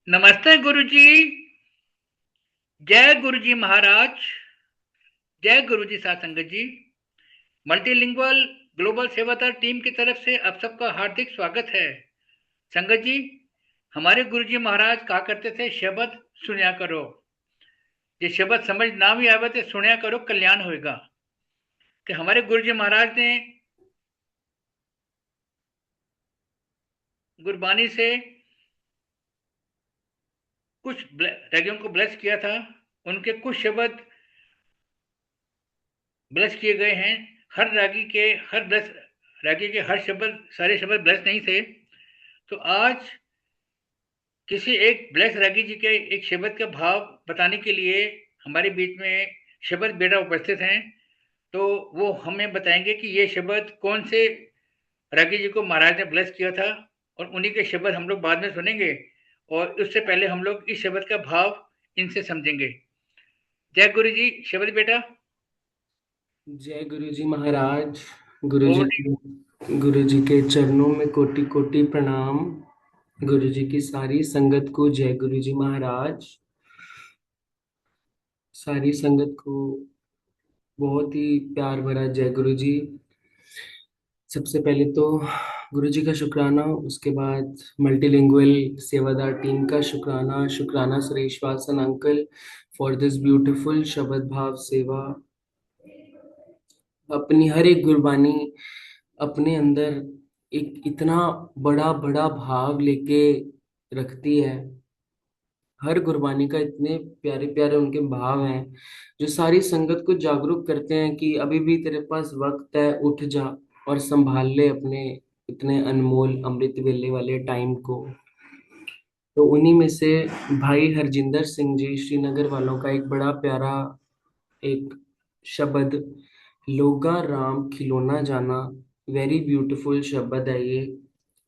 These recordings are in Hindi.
नमस्ते गुरुजी। जय गुरुजी महाराज। जय गुरुजी साथ संगत जी। मल्टीलिंगुअल ग्लोबल सेवादार टीम की तरफ से आप सबका हार्दिक स्वागत है। संगत जी, हमारे गुरुजी महाराज कहा करते थे, शब्द सुनिया करो। ये शब्द समझ ना भी आवे तो सुनिया करो, कल्याण होएगा। कि हमारे गुरुजी महाराज ने गुरबानी से कुछ रागियों को ब्लेस किया था। उनके कुछ शब्द ब्लेस किए गए हैं। हर रागी के हर ब्लेस रागी के हर शब्द, सारे शब्द ब्लेस नहीं थे। तो आज किसी एक ब्लेस रागी जी के एक शब्द का भाव बताने के लिए हमारे बीच में शब्द बेटा उपस्थित हैं। तो वो हमें बताएंगे कि ये शब्द कौन से रागी जी को महाराज ने ब्लेस किया था, और उन्हीं के शब्द हम लोग बाद में सुनेंगे। और उससे पहले हम लोग इस शब्द का भाव इनसे समझेंगे। जय गुरु जी। शब्द बेटा। जय गुरु जी महाराज। गुरु जी ओवर। गुरु जी के चरणों में कोटि कोटि प्रणाम। गुरु जी की सारी संगत को जय गुरु जी महाराज। सारी संगत को बहुत ही प्यार भरा जय गुरु जी। सबसे पहले तो गुरु जी का शुक्राना, उसके बाद मल्टीलिंगुअल सेवादार टीम का शुक्राना। शुक्राना Suresh Vasan uncle for this beautiful शब्द भाव सेवा। अपनी हर एक गुरबानी अपने अंदर एक इतना बड़ा बड़ा भाव लेके रखती है। हर गुरबानी का इतने प्यारे प्यारे उनके भाव हैं जो सारी संगत को जागरूक करते हैं कि अभी भी तेरे पास वक्त है, उठ जा और संभाल ले अपने इतने अनमोल अमृत वेले वाले टाइम को। तो उन्हीं में से भाई हरजिंदर सिंह जी श्रीनगर वालों का एक बड़ा प्यारा एक शब्द, लोगा राम खिलौना जाना। वेरी ब्यूटीफुल शब्द है ये,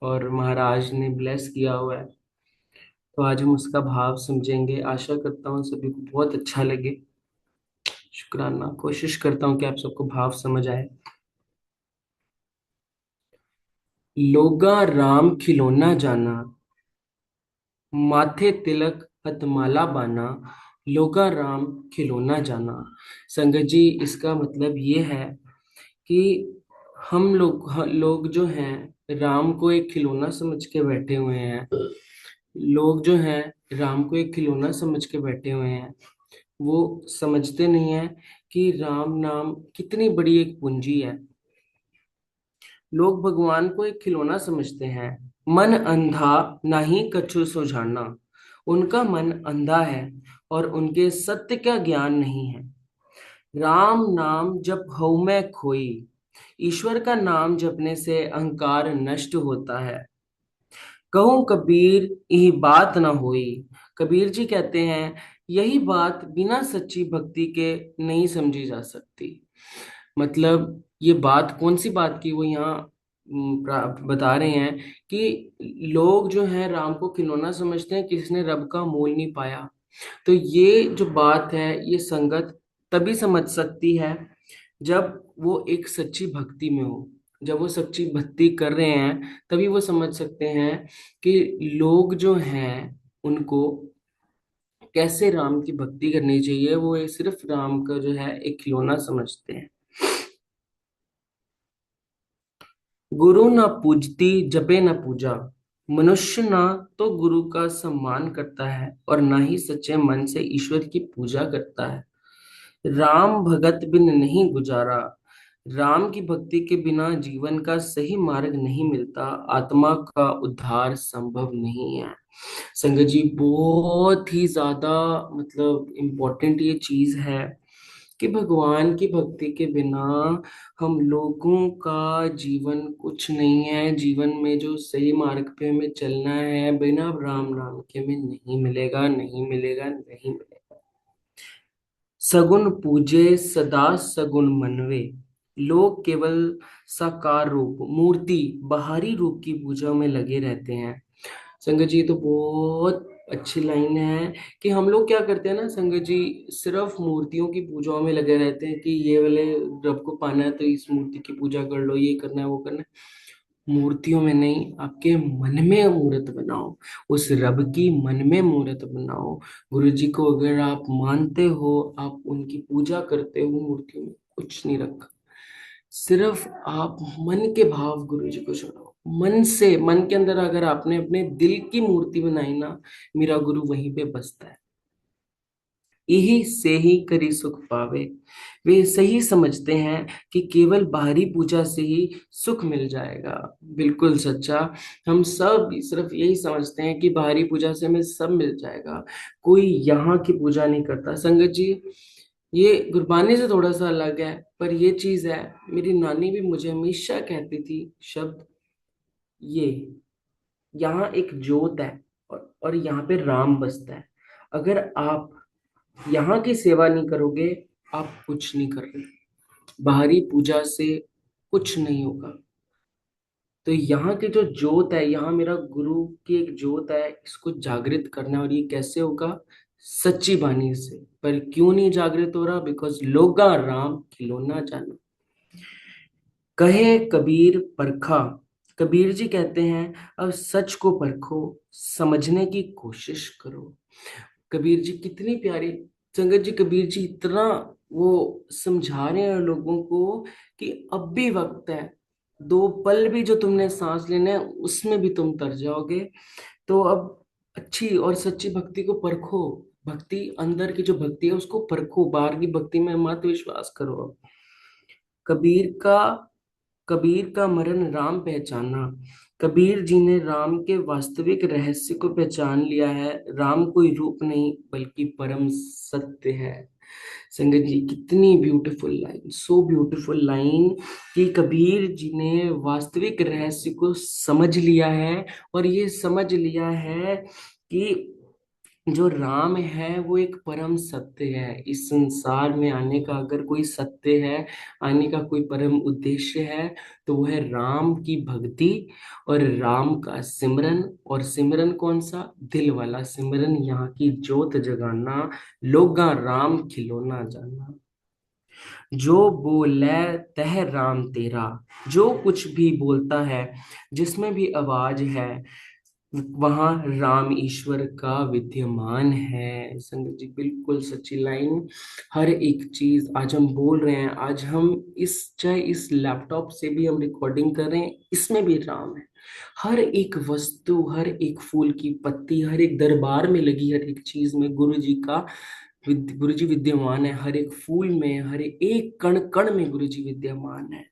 और महाराज ने ब्लेस किया हुआ है। तो आज हम उसका भाव समझेंगे। आशा करता हूँ सभी को बहुत अच्छा लगे। शुक्राना। कोशिश करता हूँ कि आप सबको भाव समझ आए। लोगा राम खिलौना जाना, माथे तिलक हथमाला बाना। लोगा राम खिलौना जाना। संगत जी, इसका मतलब ये है कि हम लोग जो हैं राम को एक खिलौना समझ के बैठे हुए हैं। लोग जो हैं राम को एक खिलौना समझ के बैठे हुए हैं। वो समझते नहीं है कि राम नाम कितनी बड़ी एक पूंजी है। लोग भगवान को एक खिलौना समझते हैं। मन अंधा नहीं कछु सुझाना। उनका मन अंधा है और उनके सत्य का ज्ञान नहीं है। राम नाम जप हऊ में खोई। ईश्वर का नाम जपने से अहंकार नष्ट होता है। कहूँ कबीर यही बात न होई। कबीर जी कहते हैं यही बात बिना सच्ची भक्ति के नहीं समझी जा सकती। मतलब ये बात कौन सी बात की वो यहाँ बता रहे हैं कि लोग जो हैं राम को खिलौना समझते हैं, किसने रब का मोल नहीं पाया। तो ये जो बात है ये संगत तभी समझ सकती है जब वो एक सच्ची भक्ति में हो। जब वो सच्ची भक्ति कर रहे हैं तभी वो समझ सकते हैं कि लोग जो हैं उनको कैसे राम की भक्ति करनी चाहिए। वो ये सिर्फ राम का जो है एक खिलौना समझते हैं। गुरु न पूजती जबे न पूजा। मनुष्य ना तो गुरु का सम्मान करता है और ना ही सच्चे मन से ईश्वर की पूजा करता है। राम भगत बिन नहीं गुजारा। राम की भक्ति के बिना जीवन का सही मार्ग नहीं मिलता। आत्मा का उद्धार संभव नहीं है। संगत जी, बहुत ही ज्यादा मतलब इम्पोर्टेंट ये चीज है कि भगवान की भक्ति के बिना हम लोगों का जीवन कुछ नहीं है। जीवन में जो सही मार्ग पे हमें चलना है बिना राम नाम के हमें नहीं मिलेगा, नहीं मिलेगा, नहीं मिलेगा। सगुन पूजे सदा सगुन मनवे। लोग केवल साकार रूप मूर्ति बाहरी रूप की पूजा में लगे रहते हैं। संगत जी, तो बहुत अच्छी लाइन है कि हम लोग क्या करते हैं ना संगत जी, सिर्फ मूर्तियों की पूजाओं में लगे रहते हैं कि ये वाले रब को पाना है तो इस मूर्ति की पूजा कर लो, ये करना है वो करना है। मूर्तियों में नहीं, आपके मन में मूर्त बनाओ, उस रब की मन में मूर्त बनाओ। गुरु जी को अगर आप मानते हो, आप उनकी पूजा करते हो, मूर्तियों में कुछ नहीं रखा। सिर्फ आप मन के भाव गुरु जी को चढ़ाओ, मन से। मन के अंदर अगर आपने अपने दिल की मूर्ति बनाई ना, मेरा गुरु वहीं पे बसता है। यही से ही करी सुख पावे। वे सही समझते हैं कि केवल बाहरी पूजा से ही सुख मिल जाएगा। बिल्कुल सच्चा। हम सब सिर्फ यही समझते हैं कि बाहरी पूजा से हमें सब मिल जाएगा। कोई यहाँ की पूजा नहीं करता संगत जी। ये गुरबानी से थोड़ा सा अलग है, पर ये चीज है। मेरी नानी भी मुझे हमेशा कहती थी शब्द ये, यहाँ एक जोत है, और यहाँ पे राम बसता है। अगर आप यहाँ की सेवा नहीं करोगे, आप कुछ नहीं कर रहे। बाहरी पूजा से कुछ नहीं होगा। तो यहाँ की जो जोत है, यहाँ मेरा गुरु की एक जोत है, इसको जागृत करना है। और ये कैसे होगा? सच्ची बानी से। पर क्यों नहीं जागृत हो रहा? बिकॉज लोगा राम खिलौना जाना। कहे कबीर परखा। कबीर जी कहते हैं, अब सच को परखो, समझने की कोशिश करो। कबीर जी कितनी प्यारी संगत जी। कबीर जी इतना वो समझा रहे हैं लोगों को कि अब भी वक्त है। 2 पल भी जो तुमने सांस लेना है, उसमें भी तुम तर जाओगे। तो अब अच्छी और सच्ची भक्ति को परखो। भक्ति, अंदर की जो भक्ति है उसको परखो, बाहर की भक्ति में मत विश्वास करो। अब कबीर का कबीर का मरण राम पहचाना। कबीर जी ने राम के वास्तविक रहस्य को पहचान लिया है। राम कोई रूप नहीं बल्कि परम सत्य है। संगत जी कितनी beautiful line, so beautiful line, कि कबीर जी ने वास्तविक रहस्य को समझ लिया है। और ये समझ लिया है कि जो राम है वो एक परम सत्य है। इस संसार में आने का अगर कोई सत्य है, आने का कोई परम उद्देश्य है, तो वो है राम की भक्ति और राम का सिमरन। और सिमरन कौन सा? दिल वाला सिमरन, यहाँ की जोत जगाना, लोगा राम खिलौना जाना। जो बोले तह राम तेरा। जो कुछ भी बोलता है, जिसमें भी आवाज है, वहां राम ईश्वर का विद्यमान है। संगत जी बिल्कुल सच्ची लाइन। हर एक चीज आज हम बोल रहे हैं, आज हम इस, चाहे इस लैपटॉप से भी हम रिकॉर्डिंग कर रहे हैं, इसमें भी राम है। हर एक वस्तु, हर एक फूल की पत्ती, हर एक दरबार में लगी हर एक चीज में गुरु जी का गुरु जी विद्यमान है। हर एक फूल में, हर एक कण कण में गुरु जी विद्यमान है।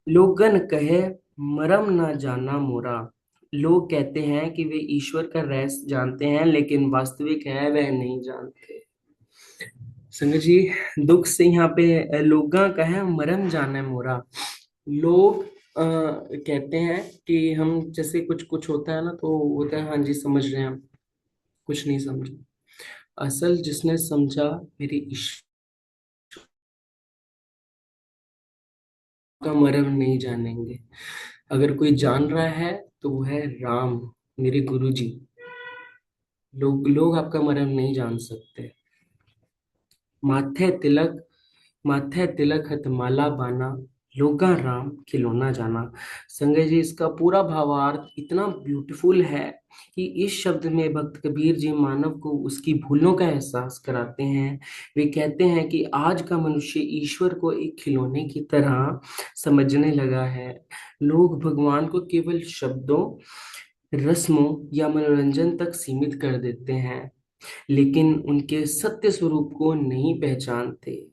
लोगन कहे मरम ना जाना मोरा। लोग कहते हैं कि वे ईश्वर का रहस्य जानते हैं, लेकिन वास्तविक है वह नहीं जानते। संगत जी, दुख से यहाँ पे लोगा कहे मरम जाना है मोरा। लोग कहते हैं कि हम, जैसे कुछ कुछ होता है ना, तो होता है हाँ जी समझ रहे हैं हम, कुछ नहीं समझे। असल जिसने समझा, मेरी ईश्वर का मर्म नहीं जानेंगे। अगर कोई जान रहा है तो वो है राम, मेरे गुरु जी। लोग आपका मर्म नहीं जान सकते। माथे तिलक माथे तिलक हथ माला बाना, लोगा राम खिलौना जाना। संजय जी, इसका पूरा भावार्थ इतना ब्यूटीफुल है कि इस शब्द में भक्त कबीर जी मानव को उसकी भूलों का एहसास कराते हैं। वे कहते हैं कि आज का मनुष्य ईश्वर को एक खिलौने की तरह समझने लगा है। लोग भगवान को केवल शब्दों, रस्मों या मनोरंजन तक सीमित कर देते हैं, लेकिन उनके सत्य स्वरूप को नहीं पहचानते।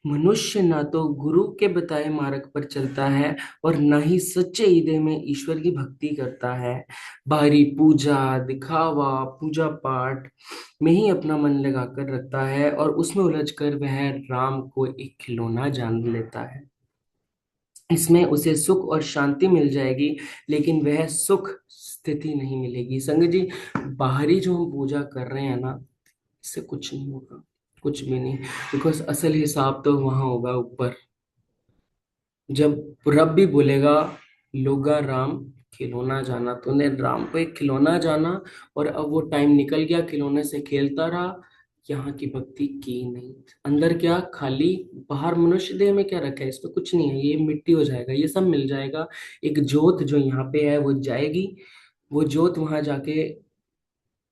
मनुष्य ना तो गुरु के बताए मार्ग पर चलता है, और ना ही सच्चे हृदय में ईश्वर की भक्ति करता है। बाहरी पूजा, दिखावा, पूजा पाठ में ही अपना मन लगाकर रखता है, और उसमें उलझकर वह राम को एक खिलौना जान लेता है। इसमें उसे सुख और शांति मिल जाएगी, लेकिन वह सुख स्थिति नहीं मिलेगी। संगत जी, बाहरी जो हम पूजा कर रहे हैं ना, इससे कुछ नहीं होगा, कुछ भी नहीं। बिकॉज असल हिसाब तो वहां होगा ऊपर, जब रब भी बोलेगा लोगा राम खिलौना जाना। तूने राम को एक खिलौना जाना, और अब वो टाइम निकल गया, खिलौने से खेलता रहा, यहाँ की भक्ति की नहीं। अंदर क्या, खाली, बाहर मनुष्य देह में क्या रखा है, इसमें कुछ नहीं है, ये मिट्टी हो जाएगा, ये सब मिल जाएगा। एक ज्योत जो यहाँ पे है वो जाएगी, वो ज्योत वहां जाके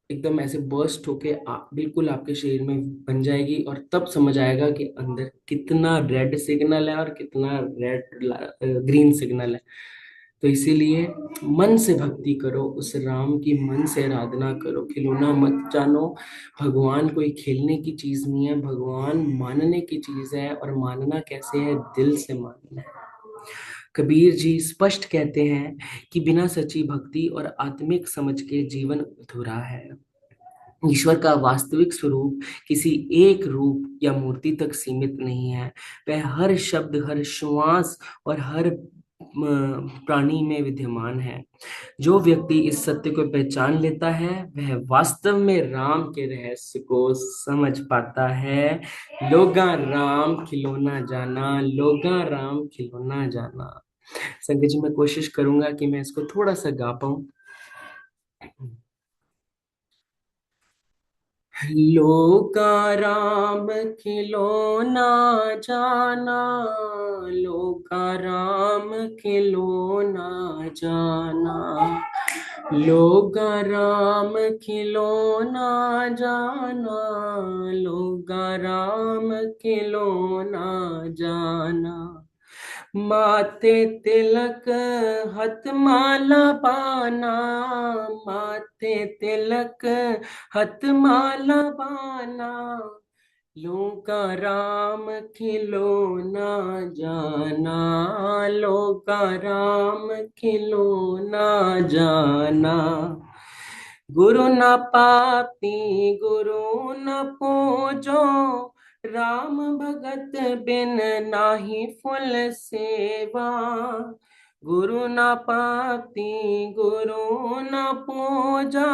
एकदम ऐसे बर्स्ट होके बिल्कुल आपके शरीर में बन जाएगी, और तब समझ आएगा कि अंदर कितना रेड सिग्नल है और कितना रेड ग्रीन सिग्नल है। तो इसीलिए मन से भक्ति करो, उस राम की मन से आराधना करो, खिलौना मत जानो। भगवान कोई खेलने की चीज नहीं है, भगवान मानने की चीज है, और मानना कैसे है, दिल से मानना है। कबीर जी स्पष्ट कहते हैं कि बिना सच्ची भक्ति और आत्मिक समझ के जीवन अधूरा है। ईश्वर का वास्तविक स्वरूप किसी एक रूप या मूर्ति तक सीमित नहीं है। वह हर शब्द, हर श्वास और हर प्राणी में विद्यमान है। जो व्यक्ति इस सत्य को पहचान लेता है वह वास्तव में राम के रहस्य को समझ पाता है। लोगा राम खिलौना जाना, लोगा राम खिलौना जाना। संजय जी, मैं कोशिश करूंगा कि मैं इसको थोड़ा सा गा पाऊं। लोका राम खिलौना जाना, लोका राम खिलौना जाना, लोका राम खिलौना जाना, लोका राम खिलौना जाना। माथे तिलक हाथ माला पाना, माथे तिलक हाथ माला पाना, लोका राम खिलौना जाना, लोका राम खिलौना जाना। गुरु न पाती गुरु न पूजो, राम भगत बिन नाही फुल सेवा। गुरु न पाती गुरु न पूजा,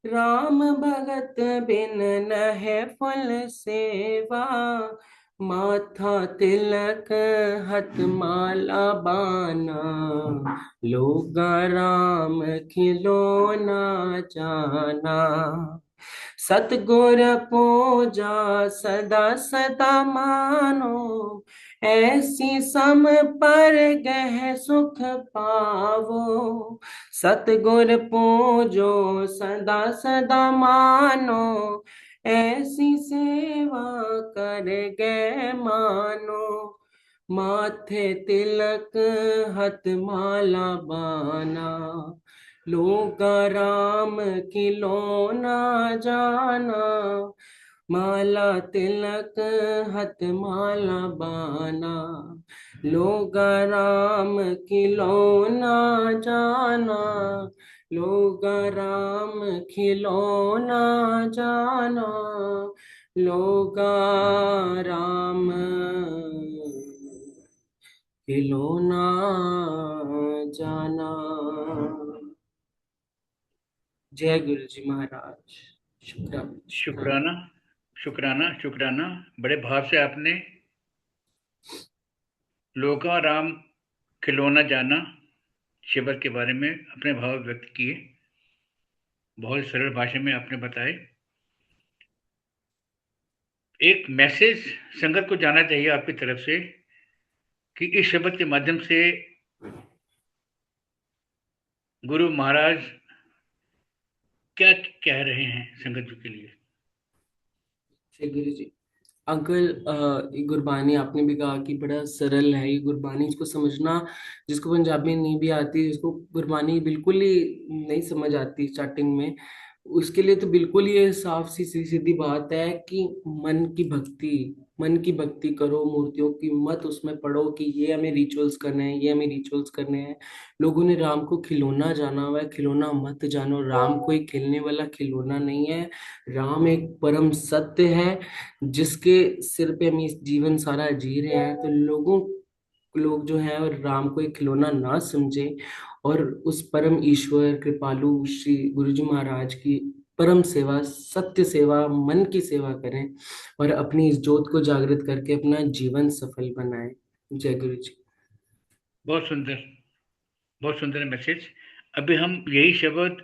राम भगत बिन नह फल सेवा। माथा तिलक हाथ माला बाना, लोगा राम खिलौना जाना। सतगुर पूजा सदा सदा मानो, ऐसी सम पर गह सुख पावो। सतगुर पूजो सदा सदा मानो, ऐसी सेवा कर गए मानो। माथे तिलक हाथ माला बाना, लोगा राम खिलौना जाना। माला तिलक हाथ माला बाना, लोगा राम खिलौना जाना, लोगा राम खिलौना जाना, लोगा राम खिलौना जाना। जय गुरु जी महाराज। शुक्राना शुक्राना। शुक्राना, शुक्राना, शुक्राना। बड़े भाव से आपने लोका राम खिलौना जाना शिविर के बारे में अपने भाव व्यक्त किए। बहुत सरल भाषा में आपने बताए। एक मैसेज संगत को जाना चाहिए आपकी तरफ से कि इस शब्द के माध्यम से गुरु महाराज क्या कह रहे हैं संगत जी के लिए। जय गुरु जी। अंकल, ये गुरबानी आपने भी कहा कि बड़ा सरल है ये गुरबानी, इसको समझना, जिसको पंजाबी नहीं भी आती, जिसको गुरबानी बिल्कुल ही नहीं समझ आती स्टार्टिंग में, उसके लिए तो बिल्कुल ये साफ सी सीधी बात है कि मन की भक्ति, मन की भक्ति करो, मूर्तियों की मत उसमें पढ़ो कि ये हमें रिचुअल्स करने हैं, ये हमें रिचुअल्स करने हैं। लोगों ने राम को खिलौना जाना हुआ है, खिलौना मत जानो। राम कोई खेलने वाला खिलौना नहीं है। राम एक परम सत्य है, जिसके सिर पे हम इस जीवन सारा जी रहे हैं। तो लोग जो है और राम को एक खिलौना ना समझे, और उस परम ईश्वर कृपालु श्री गुरु जी महाराज की परम सेवा, सत्य सेवा, मन की सेवा करें, और अपनी इस ज्योत को जागृत करके अपना जीवन सफल बनाएं। जय गुरु जी। बहुत सुंदर, बहुत सुंदर मैसेज। अभी हम यही शब्द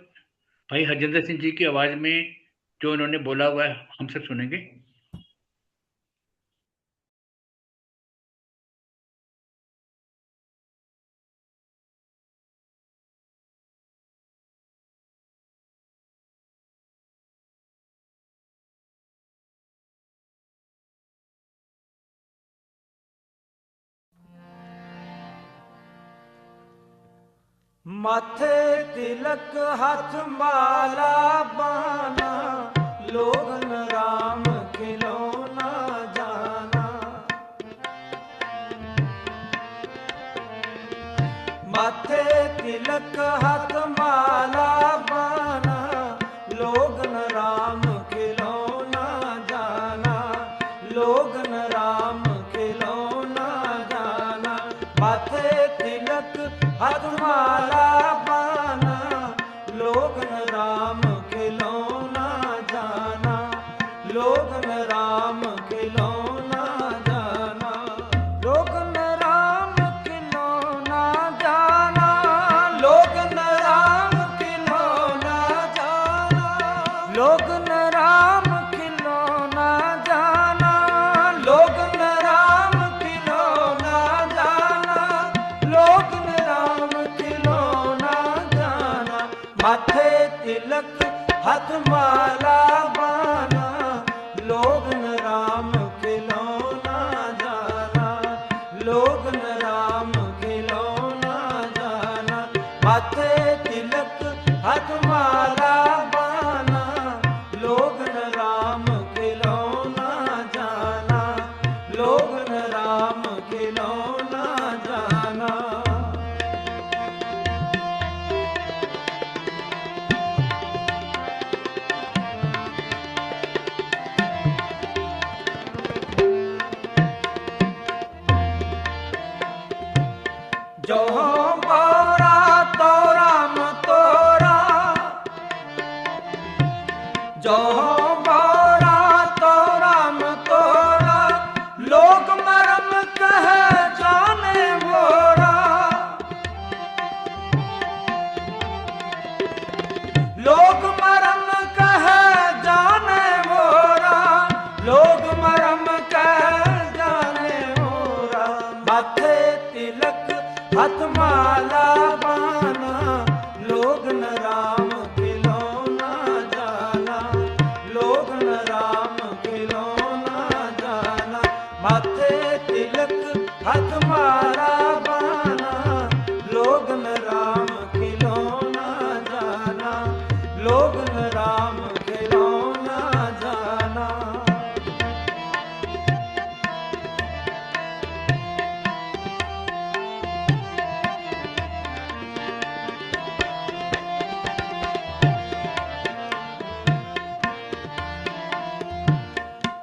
भाई हरजिंदर सिंह जी की आवाज़ में जो उन्होंने बोला हुआ है हम सब सुनेंगे। माथे तिलक हाथ माला बाना, लोगन राम खिलौना जाना। माथे तिलक हाथ माला बाना, लोगन राम खिलौना जाना, लोगन राम खिलौना जाना। माथे तिलक हाथ माला बाना, लोगन राम खिलौना जाना, लोगन राम खिलौना जाना। लोगन राम खिलौना जाना, लोगन राम खिलौना जाना, लोगन राम खिलौना जाना, लोगन राम खिलौना जाना, लोगन राम खिलौना जाना। माथे तिलक हाथ माला बाना, लोगन राम खिलौना जाना, लोगन राम खिलौना जाना। माथे तिलक हाथ माला बाना, लोगन राम खिलौना जाना, लोगन राम खिलौना जाना। जो बोरा तो राम तोरा, जो बोरा तो राम तोरा, लोग मरम कह जाने मोरा। लोग मरम कह जाने मोरा, लोग मरम कह जाने मोरा। माथे तिलक हाथ माला बाना, लोगन राम खिलौना जाना, लोगन राम खिलौना जाना। माथे तिलक हाथ माला बाना, लोगन राम खिलौना जाना, लोगन राम खिलौना जाना।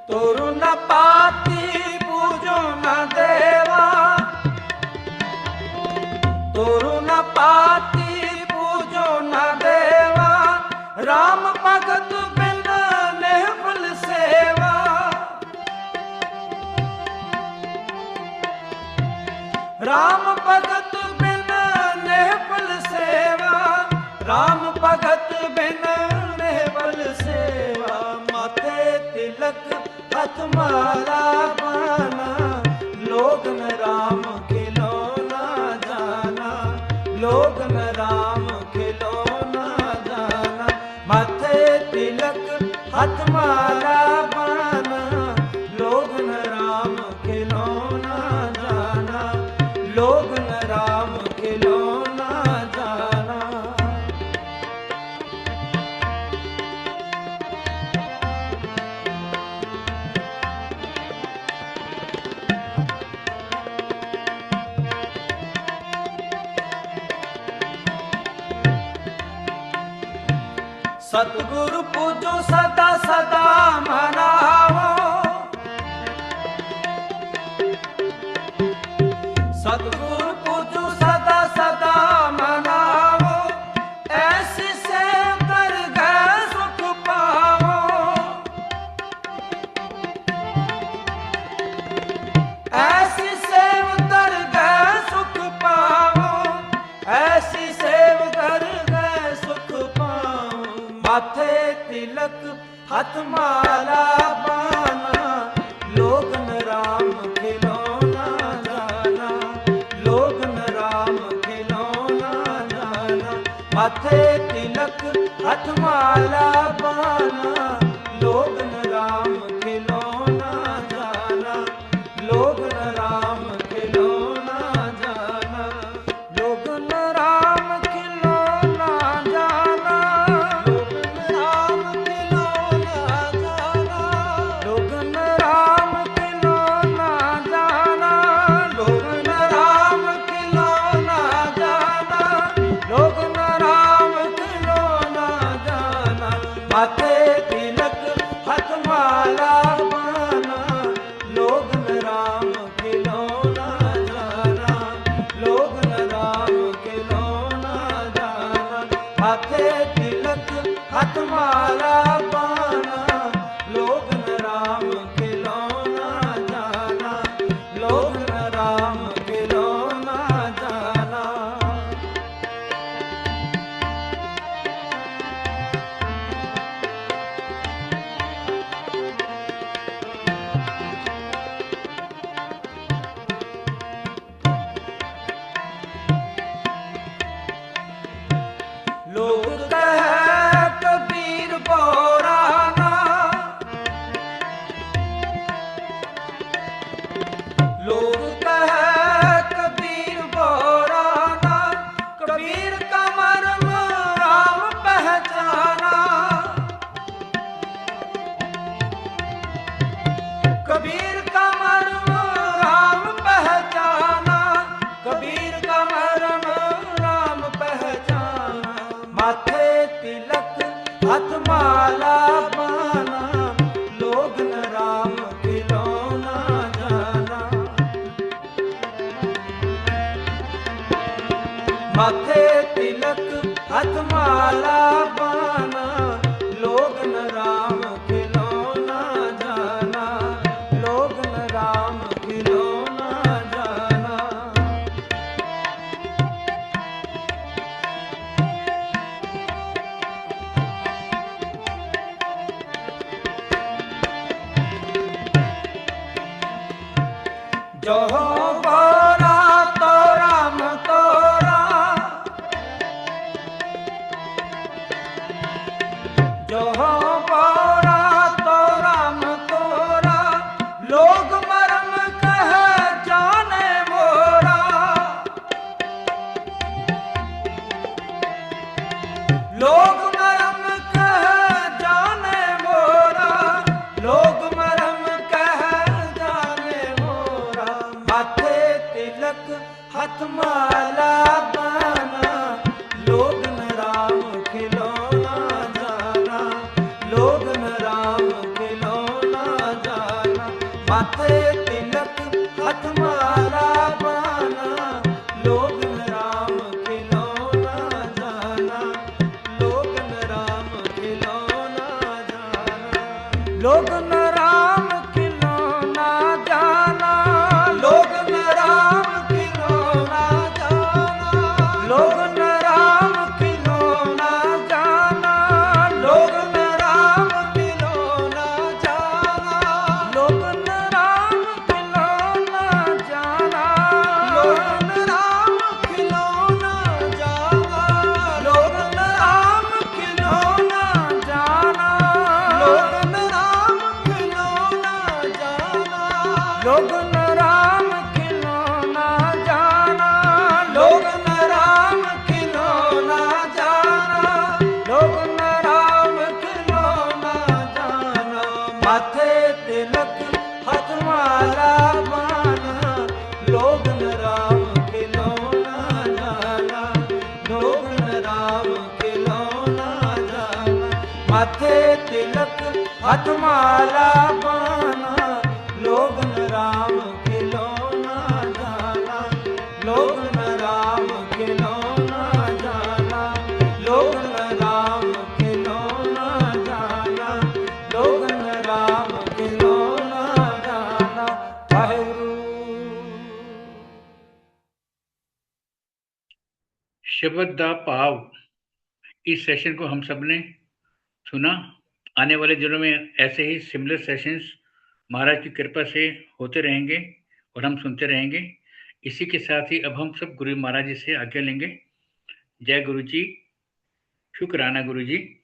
तोरु न पाती पूजो न देवा, तोरु न पाती पूजो न देवा। राम भगत बिन नेवल सेवा, राम भगत बिन नेवल सेवा, राम भगत बिन नेवल सेवा। माथे तिलक हाथ माला बाना, लोगन राम खिलौना जाना, लोगन राम खिलौना जाना। माथे तिलक हाथ माला बाना, लोगन राम खिलौना जाना, लोगन राम खिलौना जाना। सतगुरु पूजो सदा सदा मनावो, सतगुरु पूजो सदा सदा मनावो। ऐसे से कर गए सुख पावो, ऐसी सेव कर गए सुख पावो, ऐसी सेव कर गए सुख पावो। माथे तिलक हथ माला पाना, लोगन राम खिलौना जाना, लोगन राम खिलौना जाना। माथे तिलक हथ माला पाना, लोगन राम खिलौना जाना, लोगन राम खिलौना जाना, लोगन राम खिलौना जाना, लोगन राम खिलौना जाना, लोगन राम खिलौना जाना, लोगन राम खिलौना जाना, लोगन राम खिलौना जाना। माथे तिलक हथ माला पाना, लोगन राम खिलौना जाना, लोगन राम खिलौना जाना। माथे तिलक हथ माला पाना, लोगन राम खिलौना जाना, लोगन राम खिलौना जाना। लोग कहे कबीर बोराना, लोग कहे कबीर बोराना, कबीर का मर्म राम पहचाना, कबीर का मर्म राम पहचाना, कबीर का मर्म राम पहचाना। माथे तिलक हथ माला पाना, लोगन राम खिलौना जाना, माथे तिलक हथ माला पाना, लोगन राम खिलौना जाना, लोगन राम खिलौना जाना। जो हो बोरा तो राम तोरा, जो हो बोरा तो राम तोरा, लोग मरम कह जाने मोरा, लोग मरम कह जाने मोरा, लोग मरम कह जाने मोरा। माथे तिलक हथ माला पाना, लोगन राम खिलौना जाना, लोगन राम खिलौना जाना। माथे तिलक हथ माला पाना, लोगन राम खिलौना जाना, लोगन राम खिलौना जाना, लोगन राम खिलौना जाना, लोगन राम खिलौना जाना, लोगन राम खिलौना जाना, लोगन राम खिलौना जाना, लोगन राम खिलौना जाना, लोगन राम खिलौना जाना, लोगन राम खिलौना जाना, लोगन राम खिलौना जाना, लोगन राम खिलौना जाना, लोगन राम खिलौना जाना, लोगन राम खिलौना जाना। माथे तिलक हथ माला पाना, लोगन राम खिलौना जाना, लोगन राम खिलौना जाना। माथे तिलक हथ माला पाना, लोगन राम खिलौना जाना, लोगन राम खिलौना जाना, लोगन राम खिलौना जाना, लोगन राम खिलौना जाना। वाहिगुरु। शब्द दा भाव इस सेशन को हम सब ने सुना आने वाले दिनों में ऐसे ही सिमिलर सेशंस महाराज की कृपा से होते रहेंगे और हम सुनते रहेंगे। इसी के साथ ही अब हम सब गुरु महाराज जी से आज्ञा लेंगे। जय गुरु जी, शुक्राना गुरु जी।